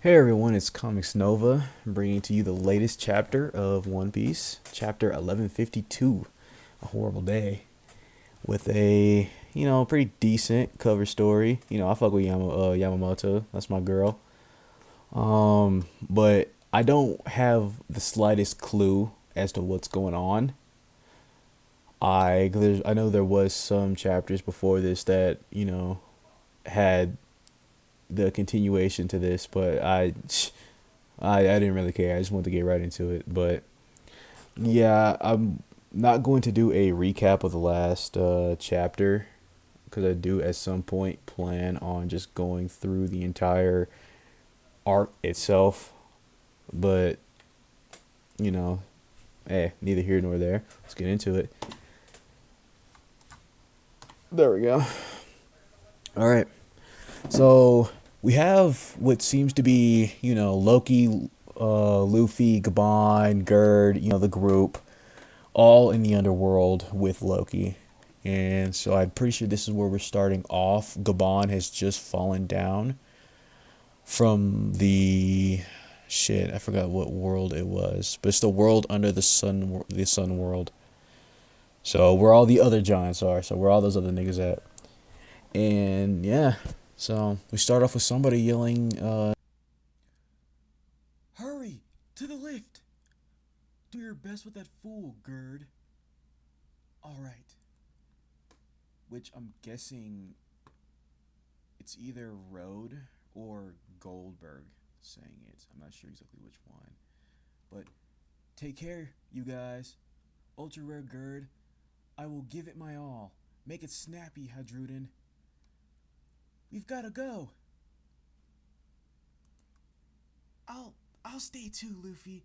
Hey everyone, it's Comics Nova, bringing to you the latest chapter of One Piece, chapter 1152, A Horrible Day, with a, pretty decent cover story. I fuck with Yamamoto, that's my girl. But I don't have the slightest clue as to what's going on. I know there was some chapters before this that, had the continuation to this, but I didn't really care. I just wanted to get right into it. But yeah, I'm not going to do a recap of the last chapter because I do at some point plan on just going through the entire arc itself. But you know, neither here nor there. Let's get into it. There we go. All right. So we have what seems to be, Loki, Luffy, Gabon, Gerd, the group, all in the underworld with Loki. And so I'm pretty sure this is where we're starting off. Gabon has just fallen down from the shit. I forgot what world it was, but it's the world under the sun world. So where all the other giants are. So where all those other niggas at. And yeah, so we start off with somebody yelling, "Hurry to the lift! Do your best with that fool, Gerd." All right. Which I'm guessing it's either Road or Goldberg saying it. I'm not sure exactly which one. But take care, you guys. Ultra rare Gerd. I will give it my all. Make it snappy, Hadruden. We've gotta go. I'll I'll stay too, Luffy.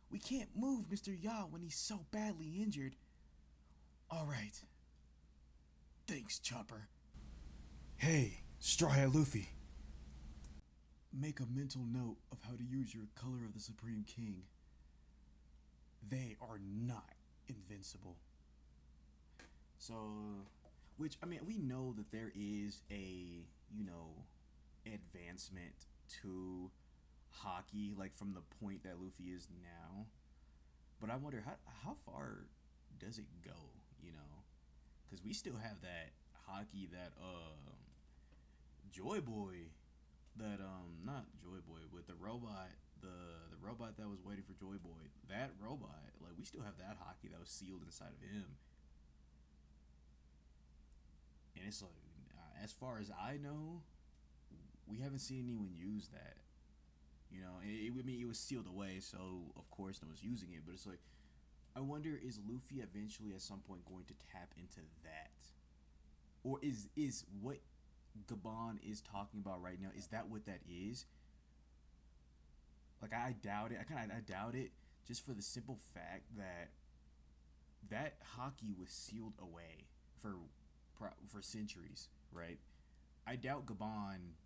We can't move Mr. Yacht when he's so badly injured. Alright. Thanks, Chopper. Hey, Straw Hat Luffy. Make a mental note of how to use your Color of the Supreme King. They are not invincible. So, which, I mean, we know that there is a, advancement to hockey, like from the point that Luffy is now. But I wonder how far does it go, Because we still have that hockey that, Joy Boy, that, not Joy Boy, but the robot that was waiting for Joy Boy, that robot, like, we still have that hockey that was sealed inside of him. And it's like, as far as I know, we haven't seen anyone use that. I mean, it was sealed away, so of course no one's using it. But it's like, I wonder, is Luffy eventually at some point going to tap into that, or is what Gabon is talking about right now? Is that what that is? Like, I doubt it. I doubt it, just for the simple fact that that hockey was sealed away for for centuries, right? I doubt Gabon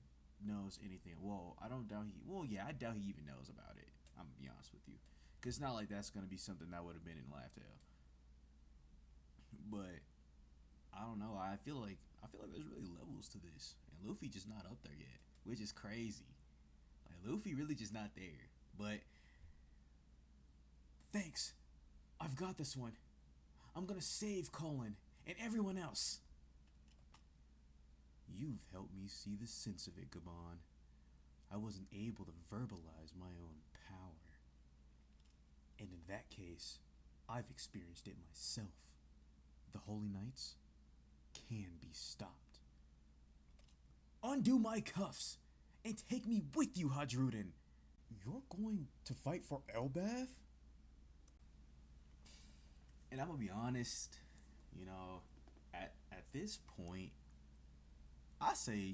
knows anything. Well, I don't doubt he. Well, yeah, I doubt he even knows about it. I'm gonna be honest with you, because it's not like that's gonna be something that would have been in Laugh Tale. But I don't know. I feel like there's really levels to this, and Luffy just not up there yet, which is crazy. Like, Luffy really just not there. But thanks, I've got this one. I'm gonna save Colin and everyone else. You've helped me see the sense of it, Gabon. I wasn't able to verbalize my own power. And in that case, I've experienced it myself. The Holy Knights can be stopped. Undo my cuffs and take me with you, Hadruden. You're going to fight for Elbath? And I'm gonna be honest, at this point, I say,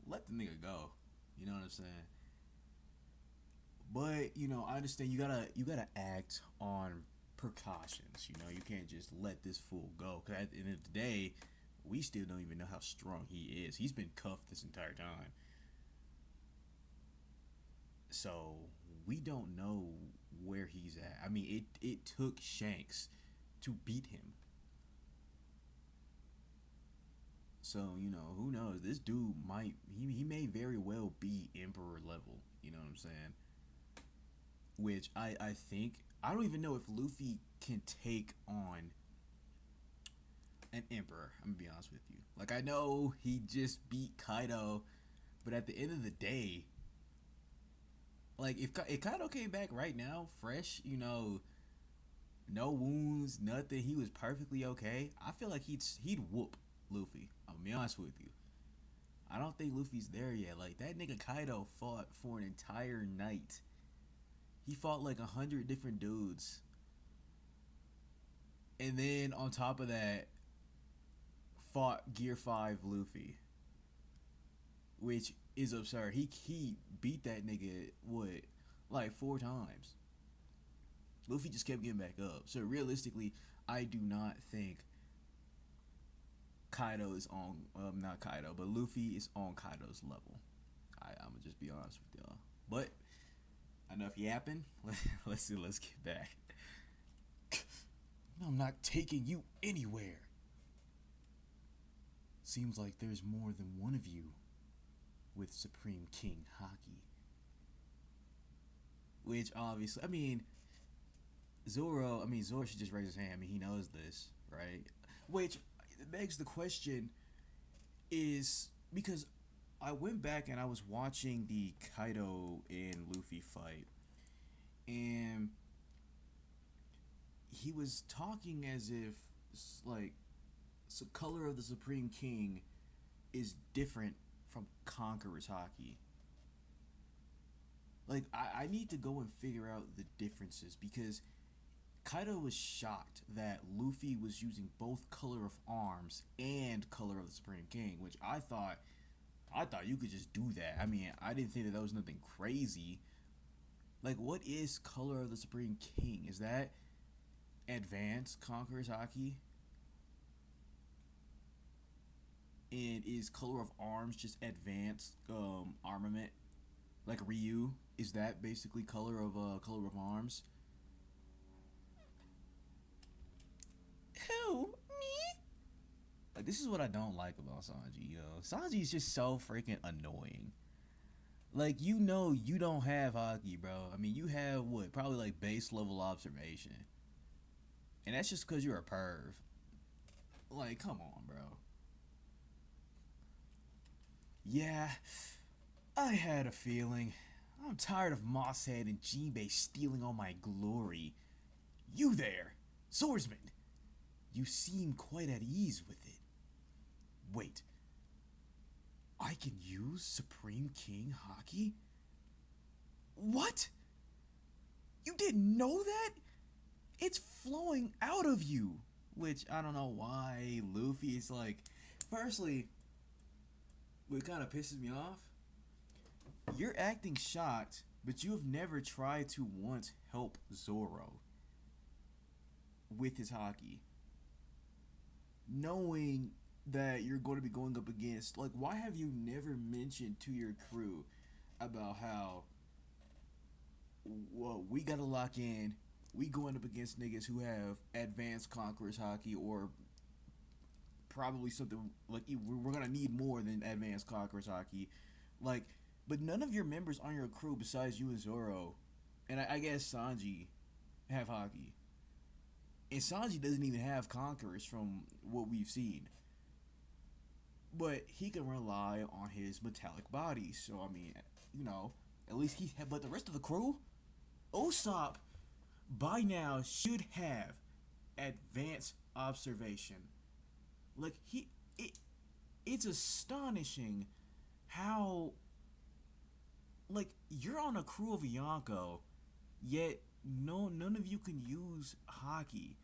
let the nigga go. You know what I'm saying? But I understand you gotta act on precautions. You can't just let this fool go. Cause at the end of the day, we still don't even know how strong he is. He's been cuffed this entire time, so we don't know where he's at. I mean, it took Shanks to beat him. So, who knows? This dude he may very well be Emperor level. You know what I'm saying? Which I think, I don't even know if Luffy can take on an Emperor. I'm gonna be honest with you. Like, I know he just beat Kaido, but at the end of the day, like, if Kaido came back right now, fresh, no wounds, nothing, he was perfectly okay, I feel like he'd whoop Luffy. I'll be honest with you. I don't think Luffy's there yet. Like, that nigga Kaido fought for an entire night. He fought like 100 different dudes. And then on top of that, fought Gear 5 Luffy. Which is absurd. He beat that nigga, what, like 4 times. Luffy just kept getting back up. So realistically, I do not think Kaido is on, not Kaido, but Luffy is on Kaido's level. I'm gonna just be honest with y'all. But enough yapping. Let's get back. I'm not taking you anywhere. Seems like there's more than one of you with Supreme King Haki. Which obviously, Zoro should just raise his hand. He knows this, right? Which begs the question is, because I went back and I was watching the Kaido and Luffy fight, and he was talking as if, like, the color of the Supreme King is different from Conqueror's Haki. Like, I need to go and figure out the differences, because Kaido was shocked that Luffy was using both color of arms and color of the Supreme King, which I thought you could just do that. I didn't think that was nothing crazy. Like, what is color of the Supreme King? Is that advanced Conqueror's Haki? And is color of arms just advanced armament? Like Ryu, is that basically color of arms? Who? Me? Like, this is what I don't like about Sanji, Sanji is just so freaking annoying. Like, you don't have Haki, bro. You have what? Probably like base level observation. And that's just because you're a perv. Like, come on, bro. Yeah, I had a feeling. I'm tired of Mosshead and Jinbei stealing all my glory. You there, swordsman. You seem quite at ease with it. Wait. I can use Supreme King Haki? What? You didn't know that? It's flowing out of you. Which, I don't know why Luffy is like... Firstly, what kind of pisses me off, you're acting shocked, but you have never tried to once help Zoro with his Haki, knowing that you're going to be going up against, like, why have you never mentioned to your crew about how, well, we gotta lock in, we going up against niggas who have advanced Conqueror's Haki, or probably something like, we're gonna need more than advanced Conqueror's Haki, like, but none of your members on your crew besides you and Zoro, and I guess Sanji, have Haki. And Sanji doesn't even have Conquerors from what we've seen. But he can rely on his metallic body. So, at least he had. But the rest of the crew, Usopp, by now, should have advanced observation. Like, it's astonishing how, like, you're on a crew of Yonko, yet none of you can use Haki.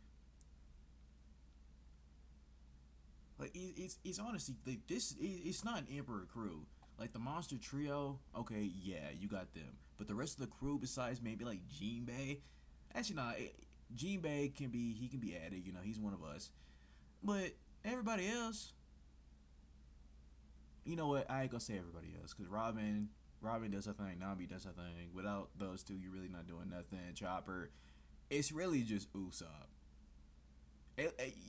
Like, it's honestly, like, this, it's not an Emperor crew. Like, the Monster Trio, okay, yeah, you got them, but the rest of the crew, besides maybe like Jinbei, actually not. Jinbei can be added. He's one of us. But everybody else, you know what? I ain't gonna say everybody else, because Robin does her thing, Nami does her thing. Without those two, you're really not doing nothing. Chopper, it's really just Usopp.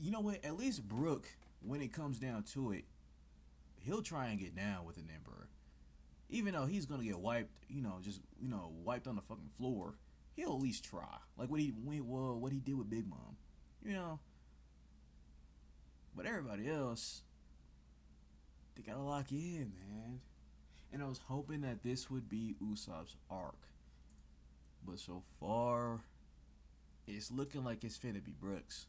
You know what? At least Brook, when it comes down to it, he'll try and get down with an emperor. Even though he's gonna get wiped, just wiped on the fucking floor, he'll at least try. Like what he did with Big Mom, you know. But everybody else, they gotta lock in, man. And I was hoping that this would be Usopp's arc, but so far, it's looking like it's finna be Brooks.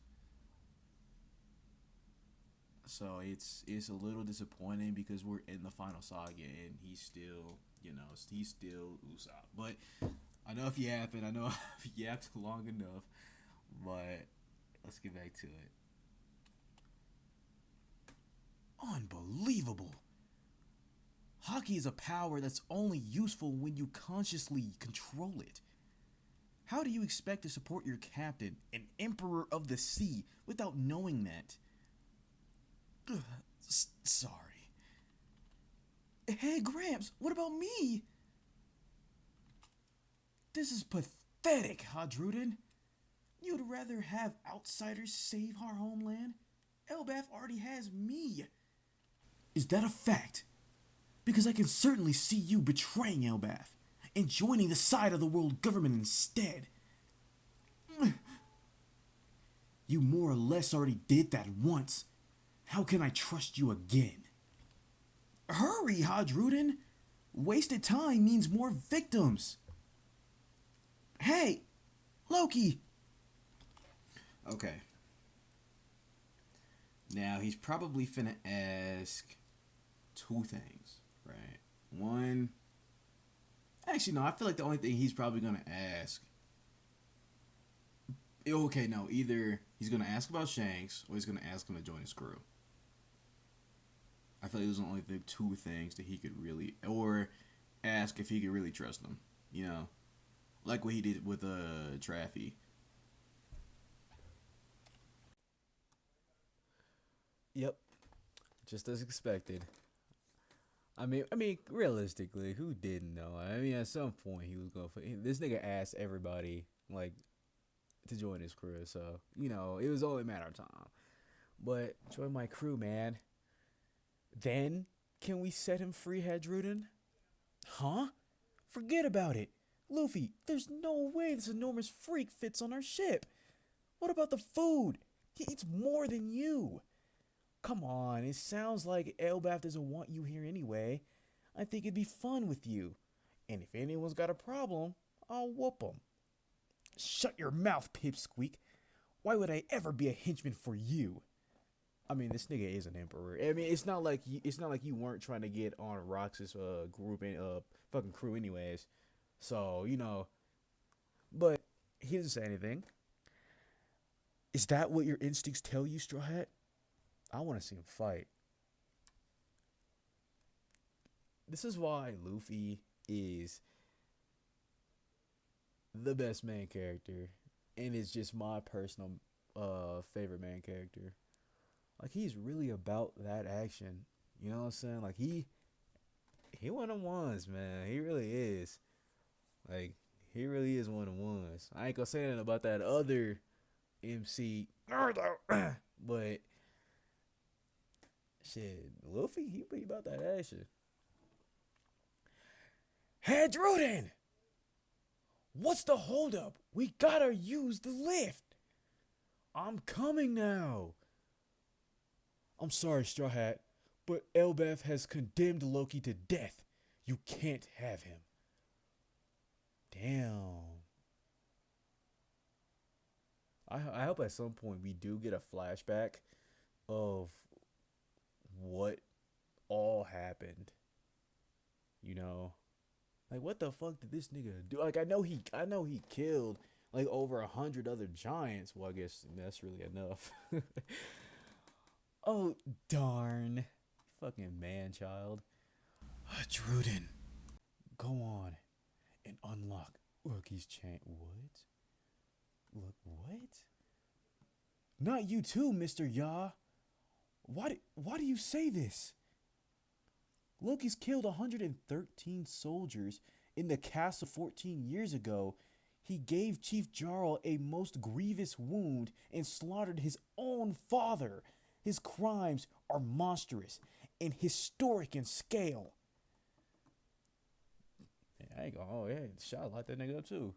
So it's a little disappointing because we're in the final saga and he's still Usopp. But I know if yapping, I know I've yapped long enough. But let's get back to it. Unbelievable. Hockey is a power that's only useful when you consciously control it. How do you expect to support your captain, an emperor of the sea, without knowing that? Ugh, sorry. Hey, Gramps, what about me? This is pathetic, Hadrudin. You'd rather have outsiders save our homeland? Elbaf already has me. Is that a fact? Because I can certainly see you betraying Elbaf and joining the side of the world government instead. You more or less already did that once. How can I trust you again? Hurry, Hadrudin! Wasted time means more victims. Hey, Loki! Okay. Now, he's probably finna ask two things, right? One... Actually, no, I feel like the only thing he's probably gonna ask... Okay, no, either he's gonna ask about Shanks or he's gonna ask him to join his crew. I feel like those are the only two things that he could really... Or ask if he could really trust them, you know? Like what he did with Traffy. Yep, just as expected. I mean, realistically, who didn't know? I mean, at some point he was gonna. This nigga asked everybody like to join his crew, so it was only a matter of time. But join my crew, man. Then can we set him free, Hadrudin? Huh? Forget about it, Luffy. There's no way this enormous freak fits on our ship. What about the food? He eats more than you. Come on, it sounds like Elbaf doesn't want you here anyway. I think it'd be fun with you. And if anyone's got a problem, I'll whoop 'em. Shut your mouth, Pipsqueak. Why would I ever be a henchman for you? I mean, this nigga is an emperor. I mean, it's not like you weren't trying to get on Rox's group and fucking crew anyways. So, but he doesn't say anything. Is that what your instincts tell you, Straw Hat? I want to see him fight. This is why Luffy is the best main character, and it's just my personal favorite main character. Like, he's really about that action. You know what I'm saying? Like, he one of the ones, man. He really is. Like, he really is one of the ones. I ain't gonna say anything about that other MC, but shit, Luffy, he be about that action. Hadrudin! What's the holdup? We gotta use the lift. I'm coming now. I'm sorry, Straw Hat, but Elbaf has condemned Loki to death. You can't have him. Damn. I hope at some point we do get a flashback of what all happened. Like, what the fuck did this nigga do? Like, I know he killed like over 100 other giants. Well, I guess that's really enough. Oh, darn. Fucking man-child. Druden. Go on and unlock Loki's chain. What? Look, what? Not you too, Mr. Ya. Why do you say this? Loki's killed 113 soldiers in the castle 14 years ago. He gave Chief Jarl a most grievous wound and slaughtered his own father. His crimes are monstrous, and historic in scale. Yeah, I ain't gonna. Oh yeah, shot like that nigga up too.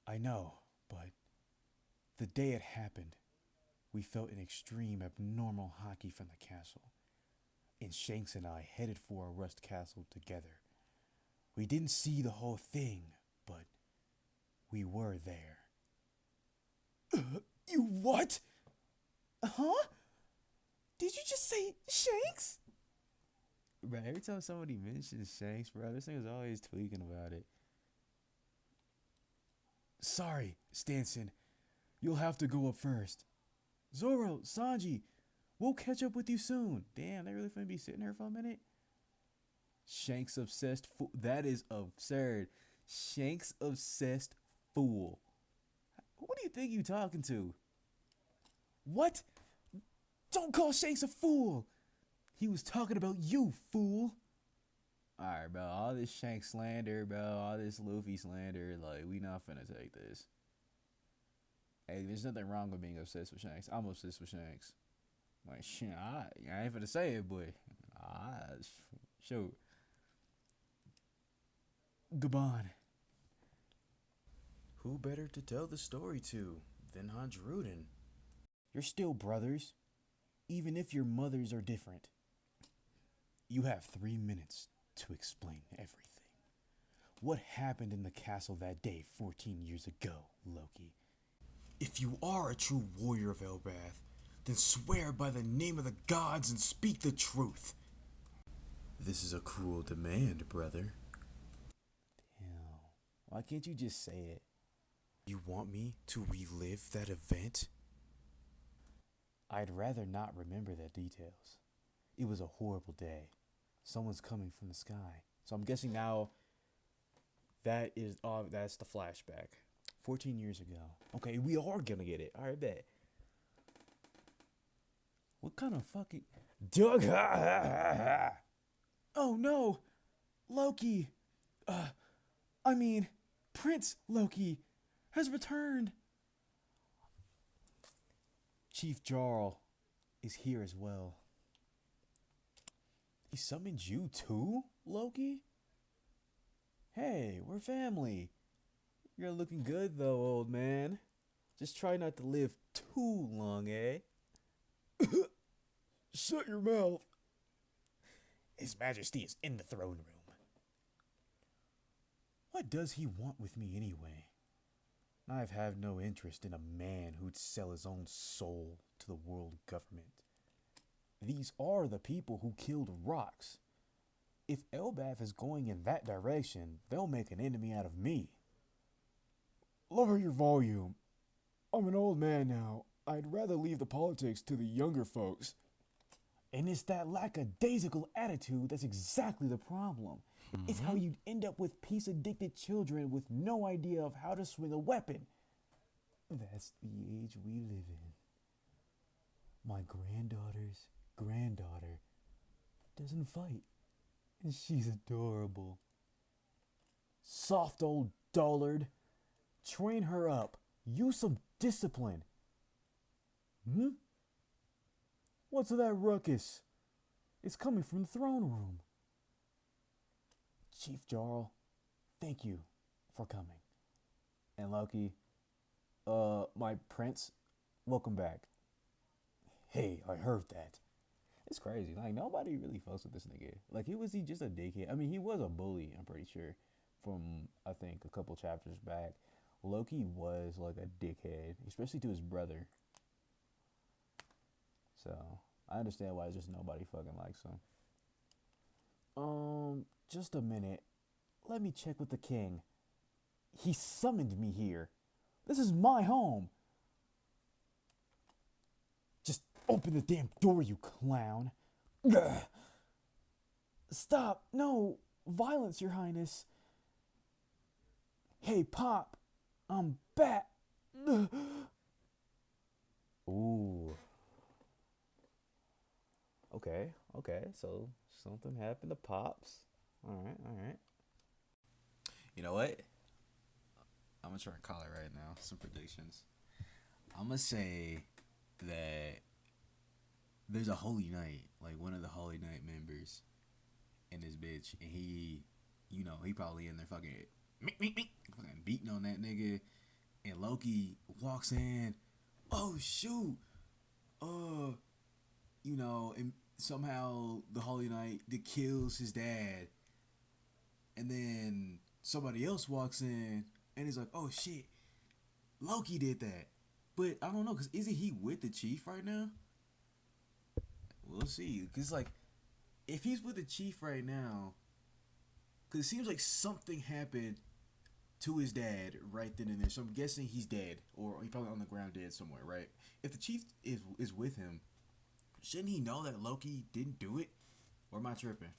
I know, but the day it happened, we felt an extreme abnormal hockey from the castle, and Shanks and I headed for a rust castle together. We didn't see the whole thing, but we were there. You what? Huh? Did you just say Shanks? Bro, every time somebody mentions Shanks, bro, this thing is always tweaking about it. Sorry, Stanson. You'll have to go up first. Zoro, Sanji, we'll catch up with you soon. Damn, they really finna be sitting here for a minute? Shanks obsessed fool. That is absurd. Shanks obsessed fool. What do you think you talking to? What? Don't call Shanks a fool. He was talking about you, fool. Alright, bro. All this Shanks slander, bro. All this Luffy slander. Like, we not finna take this. Hey, there's nothing wrong with being obsessed with Shanks. I'm obsessed with Shanks. Like, shit, I ain't finna say it, but shoot. Gabon. Who better to tell the story to than Hans Ruden? You're still brothers, even if your mothers are different. You have 3 minutes to explain everything. What happened in the castle that day 14 years ago, Loki? If you are a true warrior of Elbath, then swear by the name of the gods and speak the truth. This is a cruel demand, brother. Damn. Why can't you just say it? You want me to relive that event? I'd rather not remember the details. It was a horrible day. Someone's coming from the sky. So I'm guessing now that's the flashback. 14 years ago. Okay, we are gonna get it. Alright, bet. What kind of fucking Doug? Oh no! Loki! Prince Loki has returned! Chief Jarl is here as well. He summoned you too, Loki? Hey, we're family. You're looking good though, old man. Just try not to live too long, eh? Shut your mouth. His Majesty is in the throne room. What does he want with me anyway? I've had no interest in a man who'd sell his own soul to the world government. These are the people who killed Rox. If Elbath is going in that direction, they'll make an enemy out of me. Lower your volume. I'm an old man now. I'd rather leave the politics to the younger folks. And it's that lackadaisical attitude that's exactly the problem. Mm-hmm. It's how you'd end up with peace-addicted children with no idea of how to swing a weapon. That's the age we live in. My granddaughter's granddaughter doesn't fight, and she's adorable. Soft old dullard. Train her up. Use some discipline. What's that ruckus? It's coming from the throne room. Chief Jarl, thank you for coming. And Loki, my prince, welcome back. Hey, I heard that. It's crazy. Like, nobody really fucks with this nigga. Like, he just a dickhead? I mean, he was a bully, I'm pretty sure, from, I think, a couple chapters back. Loki was, like, a dickhead, especially to his brother. So, I understand why just nobody fucking likes him. Just a minute. Let me check with the king. He summoned me here. This is my home. Just open the damn door, you clown. Ugh. Stop. No. Violence, your highness. Hey, Pop. I'm back. Ooh. Okay. So something happened to Pops. All right. You know what? I'm gonna try and call it right now. Some predictions. I'm gonna say that there's a Holy Knight, like one of the Holy Knight members in this bitch, and he probably in there fucking fucking beating on that nigga, and Loki walks in, oh shoot, uh, and somehow the Holy Knight that kills his dad, and then somebody else walks in, and he's like, oh shit, Loki did that, but I don't know, cause isn't he with the chief right now? We'll see, cause like if he's with the chief right now, cause it seems like something happened to his dad right then and there. So I'm guessing he's dead, or he's probably on the ground dead somewhere, right? If the chief is with him, shouldn't he know that Loki didn't do it? Or am I tripping?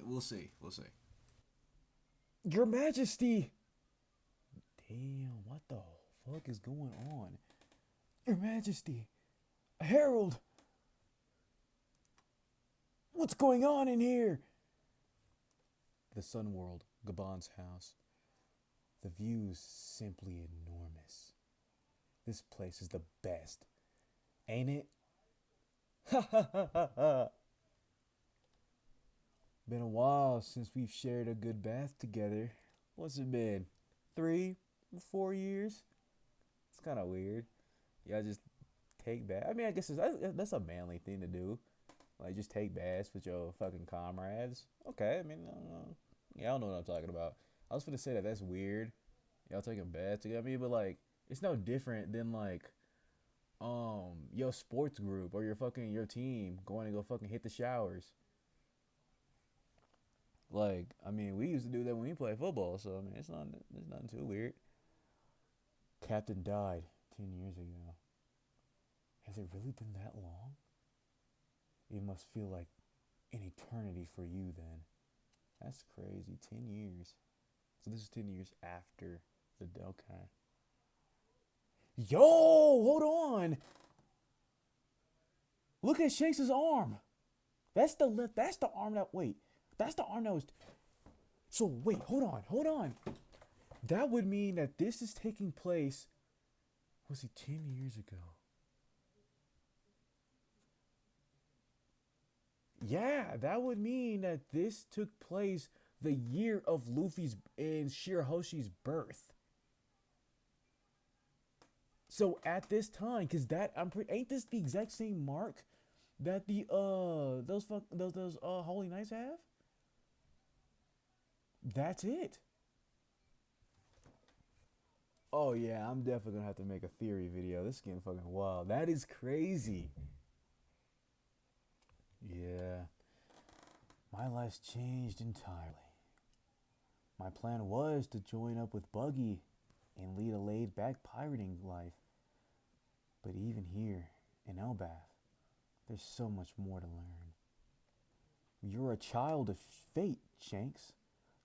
We'll see. We'll see. Your Majesty! Damn, what the fuck is going on? Your Majesty! A herald! What's going on in here? The Sun World, Gabon's house. The view's simply enormous. This place is the best. Ain't it? Ha ha ha ha ha! Been a while since we've shared a good bath together. What's it been? 3, 4 years? It's kind of weird. Y'all just take baths. I mean, I guess that's a manly thing to do. Like, just take baths with your fucking comrades. Okay, I mean, yeah, I don't know what I'm talking about. I was gonna say that's weird. Y'all taking baths together. I mean, but like, it's no different than like, your sports group or your team going to go fucking hit the showers. Like, I mean, we used to do that when we played football, so I mean, it's nothing too weird. Captain died 10 years ago. Has it really been that long? It must feel like an eternity for you then. That's crazy. 10 years. So this is 10 years after the okay. Yo, hold on. Look at Shanks' arm. That's the left. That's the arm that. Wait. That's the arm that was. So wait. Hold on. That would mean that this is taking place. Was it 10 years ago? Yeah, that would mean that this took place the year of Luffy's and Shirahoshi's birth. So at this time, cause that ain't this the exact same mark that the those Holy Knights have? That's it. Oh yeah, I'm definitely gonna have to make a theory video. This is getting fucking wild. That is crazy. Yeah. My life's changed entirely. My plan was to join up with Buggy and lead a laid-back pirating life. But even here, in Elbath, there's so much more to learn. You're a child of fate, Shanks.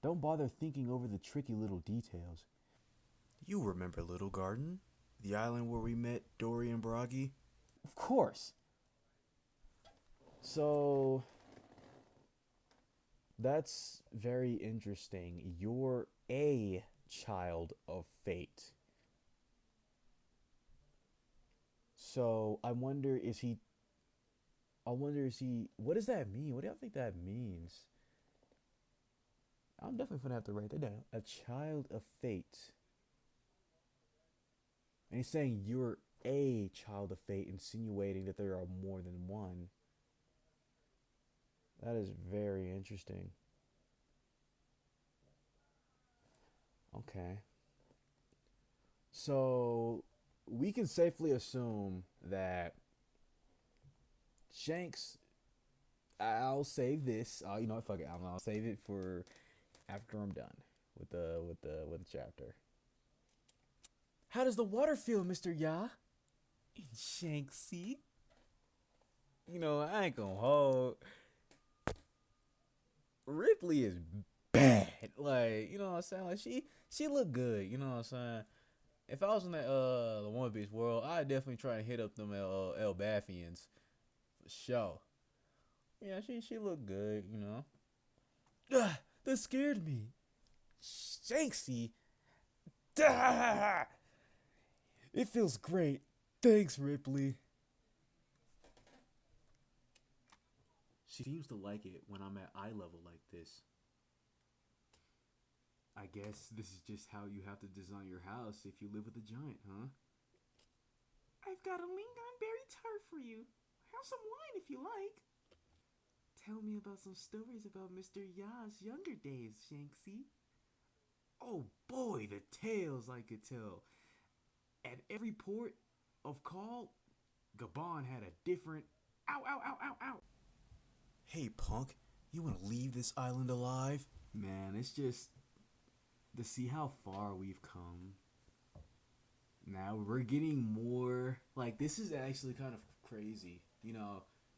Don't bother thinking over the tricky little details. You remember Little Garden? The island where we met Dory and Bragi? Of course. So, that's very interesting. You're a child of fate. So, what does that mean? What do y'all think that means? I'm definitely gonna have to write that down. A child of fate. And he's saying you're a child of fate, insinuating that there are more than one. That is very interesting. Okay. So, we can safely assume that Shanks. I'll save this. Fuck it. I'll save it for after I'm done with the chapter. How does the water feel, Mr. Ya? Shanksy. I ain't gonna hold. Ripley is bad. Like, you know what I'm saying? Like she looked good, you know what I'm saying? If I was in that the One Piece world, I'd definitely try and hit up them Elbathians. For sure. Yeah, she looked good. That scared me. Shanksy. It feels great. Thanks, Ripley. She seems to like it when I'm at eye level like this. I guess this is just how you have to design your house if you live with a giant, huh? I've got a lingonberry tart for you. Have some wine if you like. Tell me about some stories about Mr. Ya's younger days, Shanksy. Oh boy, the tales I could tell. At every port of call, Gabon had a different. Ow, ow, ow, ow, ow! Hey, punk, you wanna leave this island alive? Man, it's just to see how far we've come. Now we're getting more. Like, this is actually kind of crazy.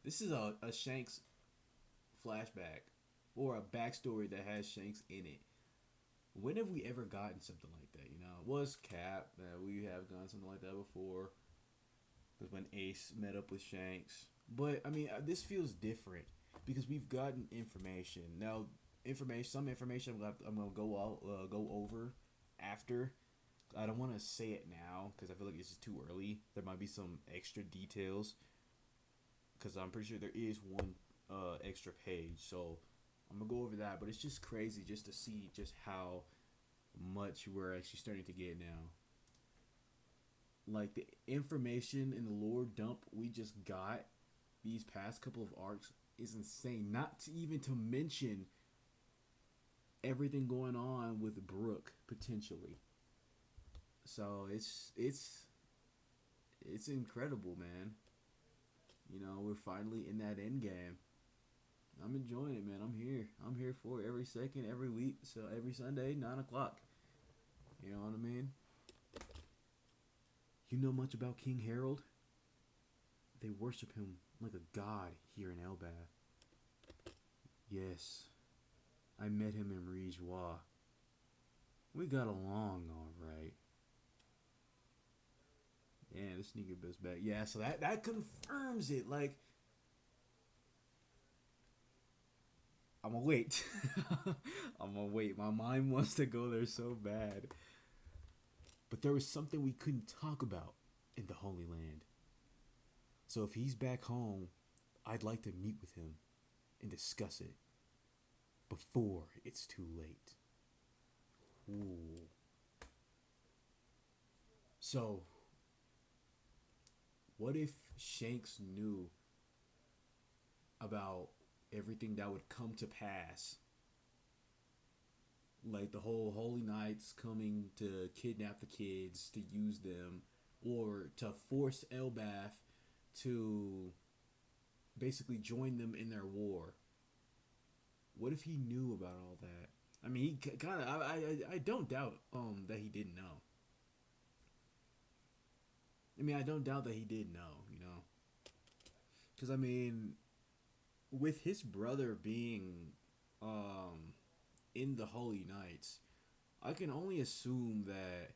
This is a Shanks flashback or a backstory that has Shanks in it. When have we ever gotten something like that? It was Cap that we have gotten something like that before. Because when Ace met up with Shanks. But, I mean, this feels different because we've gotten information. Now, some information I'm going to go over after. I don't want to say it now because I feel like it's just too early. There might be some extra details because I'm pretty sure there is one extra page. So I'm going to go over that. But it's just crazy just to see just how much we're actually starting to get now. Like, the information in the lore dump we just got these past couple of arcs is insane. Not to even to mention everything going on with Brooke potentially. So it's incredible, man. We're finally in that end game. I'm enjoying it, man. I'm here. I'm here for it every second, every week. So every Sunday, 9 o'clock. You know what I mean? You know much about King Harold? They worship him like a god here in Elbath. Yes, I met him in Rijois. We got along all right. Yeah, this sneaker bill's back. Yeah, so that confirms it. Like, I'm gonna wait. I'm gonna wait. My mind wants to go there so bad. But there was something we couldn't talk about in the Holy Land. So if he's back home, I'd like to meet with him and discuss it before it's too late. Ooh. So, what if Shanks knew about everything that would come to pass? Like the whole Holy Knights coming to kidnap the kids, to use them, or to force Elbath to basically join them in their war. What if he knew about all that? I mean, he kind of. I don't doubt that he didn't know. I mean, I don't doubt that he did know. Because I mean, with his brother being in the Holy Knights, I can only assume that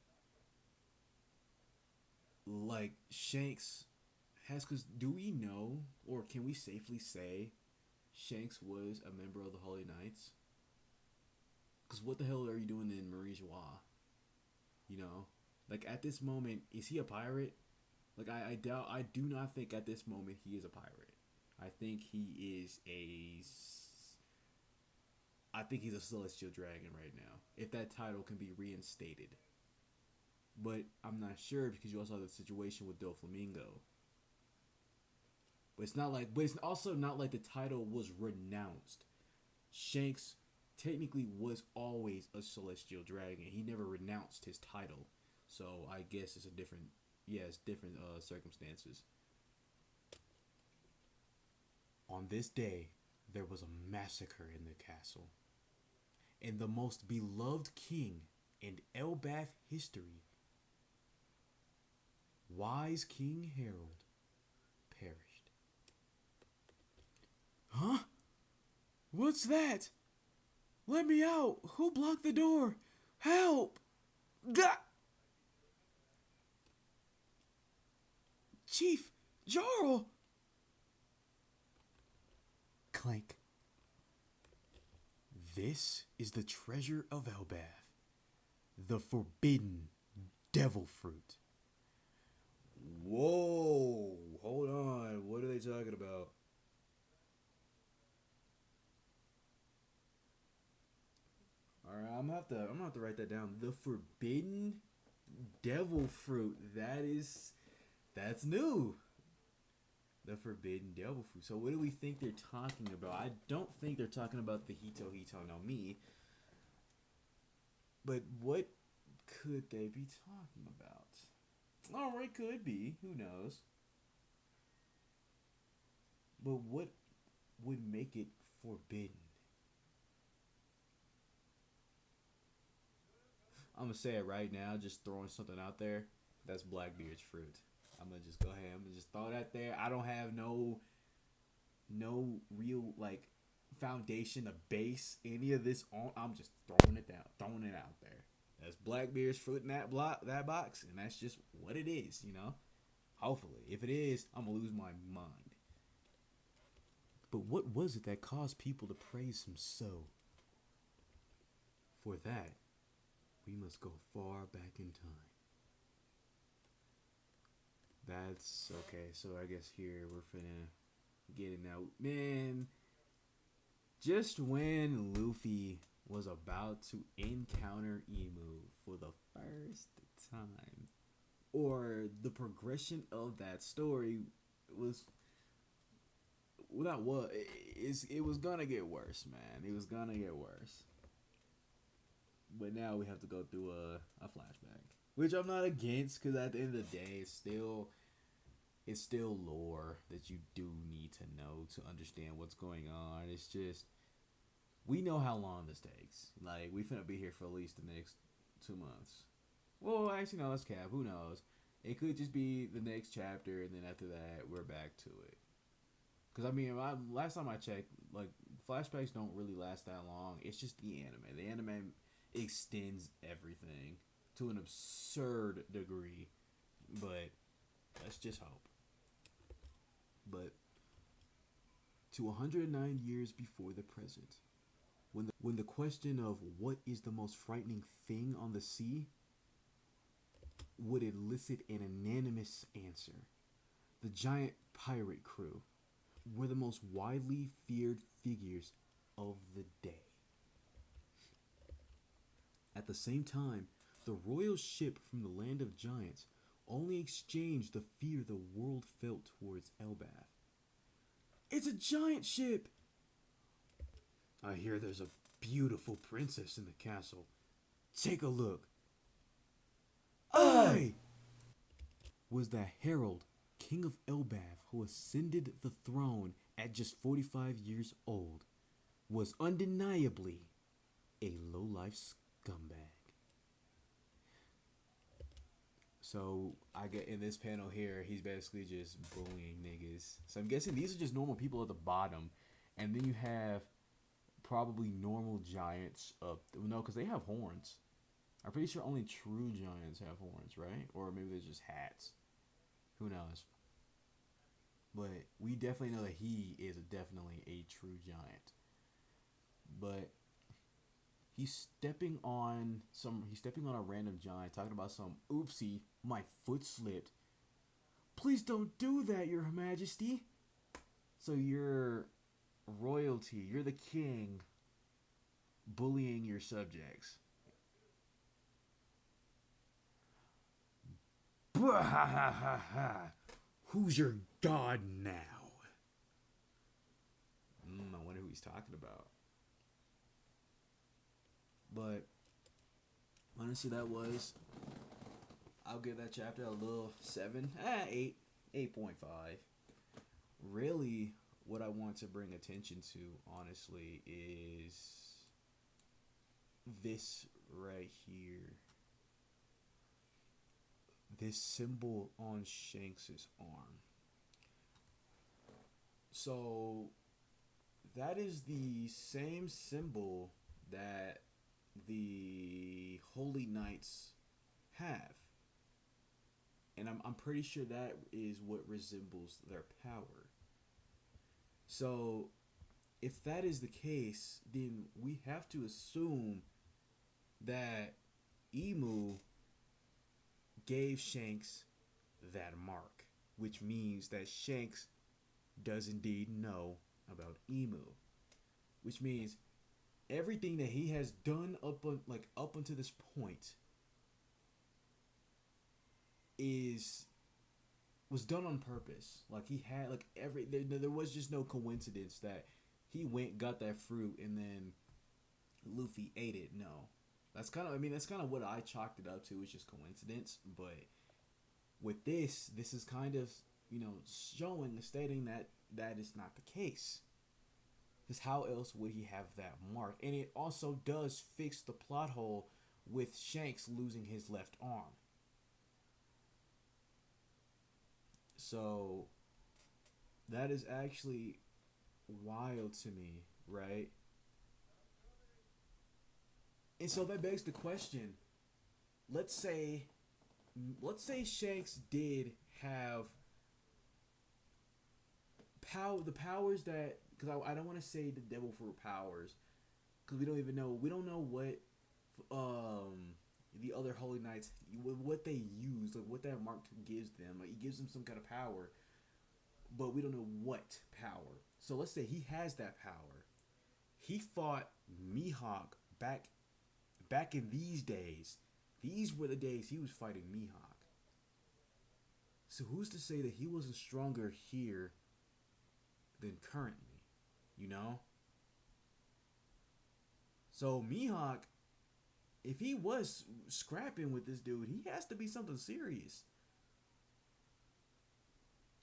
like Shanks has. Because do we know, or can we safely say, Shanks was a member of the Holy Knights? Because what the hell are you doing in Marie Joie? Like, at this moment, is he a pirate? Like, I doubt. I do not think at this moment he is a pirate. I think he is a. I think he's a celestial dragon right now. If that title can be reinstated. But I'm not sure because you also have the situation with Doflamingo. But it's not like. But it's also not like the title was renounced. Shanks technically was always a celestial dragon. He never renounced his title. So I guess it's a different. Yeah, it's different circumstances. On this day, there was a massacre in the castle. And the most beloved king in Elbath history, wise King Harold, perished. Huh? What's that? Let me out! Who blocked the door? Help! Gah! Chief! Jarl! Clank. This is the treasure of Elbath. The forbidden devil fruit. Whoa! Hold on. What are they talking about? All right, I'm gonna have to write that down. The forbidden devil fruit. That's new. The forbidden devil fruit. So what do we think they're talking about? I don't think they're talking about the Hito no Mi. But what could they be talking about? All right, could be. Who knows? But what would make it forbidden? I'm gonna say it right now, just throwing something out there. That's Blackbeard's fruit. I'm gonna just go ahead. I'm gonna just throw that there. I don't have no real like foundation, a base, any of this on. I'm just throwing it down, throwing it out there. That's Blackbeard's fruit in that box, and that's just what it is, you know. Hopefully, if it is, I'm gonna lose my mind. But what was it that caused people to praise him so? For that, we must go far back in time. That's okay. So I guess here we're finna get it now, man. Just when Luffy was about to encounter Emu for the first time, or the progression of that story was not what it was gonna get worse, man. It was gonna get worse. But now we have to go through a flashback, which I'm not against, because at the end of the day, it's still lore that you do need to know to understand what's going on. It's just we know how long this takes. Like, we finna be here for at least the next 2 months. Well, actually, no, let's cap. Who knows? It could just be the next chapter, and then after that, we're back to it. Because, I mean, last time I checked, like, flashbacks don't really last that long. It's just the anime. The anime extends everything to an absurd degree. But let's just hope. But to 109 years before the present, when the question of what is the most frightening thing on the sea would elicit an unanimous answer, the giant pirate crew were the most widely feared figures of the day. At the same time, the royal ship from the land of giants only exchanged the fear the world felt towards Elbaf. It's a giant ship! I hear there's a beautiful princess in the castle. Take a look. I was the herald, king of Elbaf, who ascended the throne at just 45 years old, was undeniably a low-life scumbag. So I get in this panel here, he's basically just bullying niggas. So I'm guessing these are just normal people at the bottom, and then you have probably normal giants up. No, because they have horns. I'm pretty sure only true giants have horns, right? Or maybe they're just hats. Who knows? But we definitely know that he is definitely a true giant. But he's stepping on a random giant, talking about some oopsie, my foot slipped. Please don't do that, Your Majesty. So you're royalty, you're the king, bullying your subjects. Who's your god now? I wonder who he's talking about. But honestly, I'll give that chapter a little 7, 8, 8.5. Really, what I want to bring attention to, honestly, is this right here. This symbol on Shanks' arm. So that is the same symbol that the Holy Knights have. And I'm pretty sure that is what resembles their power. So if that is the case, then we have to assume that Emu gave Shanks that mark, which means that Shanks does indeed know about Emu, which means everything that he has done up until this point is was done on purpose. Like he had like there was just no coincidence that he went got that fruit and then Luffy ate it. No, that's kind of what I chalked it up to. It's just coincidence. But with this is kind of showing stating that that is not the case. Because how else would he have that mark? And it also does fix the plot hole with Shanks losing his left arm. So that is actually wild to me, right? And so that begs the question. Let's say let's say Shanks did have the powers that, because I don't want to say the devil fruit powers because we don't know what the other holy knights what they use, like what that mark gives them. Like it gives them some kind of power, but we don't know what power. So let's say he has that power. He fought Mihawk back in these days. These were the days he was fighting Mihawk. So who's to say that he wasn't stronger here than currently? You know? So Mihawk, if he was scrapping with this dude, he has to be something serious.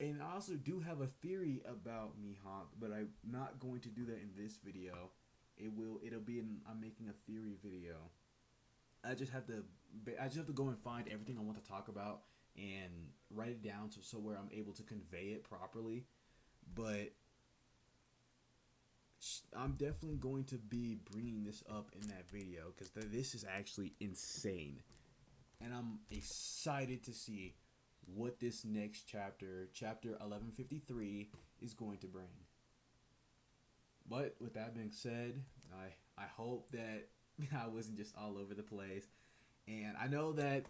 And I also do have a theory about Mihawk, but I'm not going to do that in this video. It'll be I'm making a theory video. I just have to go and find everything I want to talk about and write it down so where I'm able to convey it properly. But I'm definitely going to be bringing this up in that video because this is actually insane. And I'm excited to see what this next chapter 1153, is going to bring. But with that being said, I hope that I wasn't just all over the place. And I know that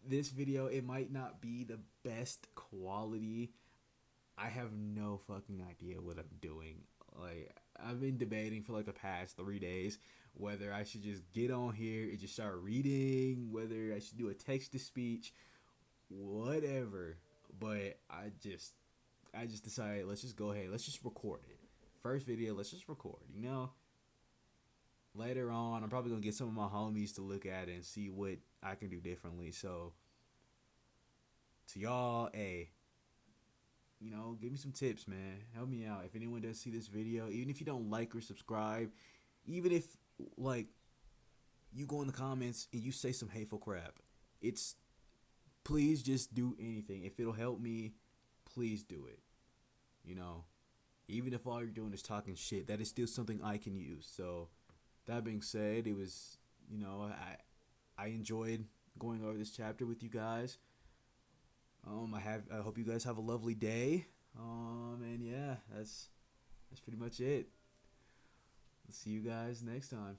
this video, it might not be the best quality. I have no fucking idea what I'm doing. Like, I've been debating for like the past 3 days whether I should just get on here and just start reading, whether I should do a text to speech, whatever. But I just decided, let's just go ahead, let's just record it. First video, let's just record, Later on, I'm probably gonna get some of my homies to look at it and see what I can do differently. So, to y'all, hey, give me some tips, man. Help me out. If anyone does see this video, even if you don't like or subscribe, even if like you go in the comments and you say some hateful crap, please just do anything. If it'll help me, please do it. Even if all you're doing is talking shit, that is still something I can use. So, that being said, it was, I enjoyed going over this chapter with you guys. I hope you guys have a lovely day. And yeah, that's pretty much it. I'll see you guys next time.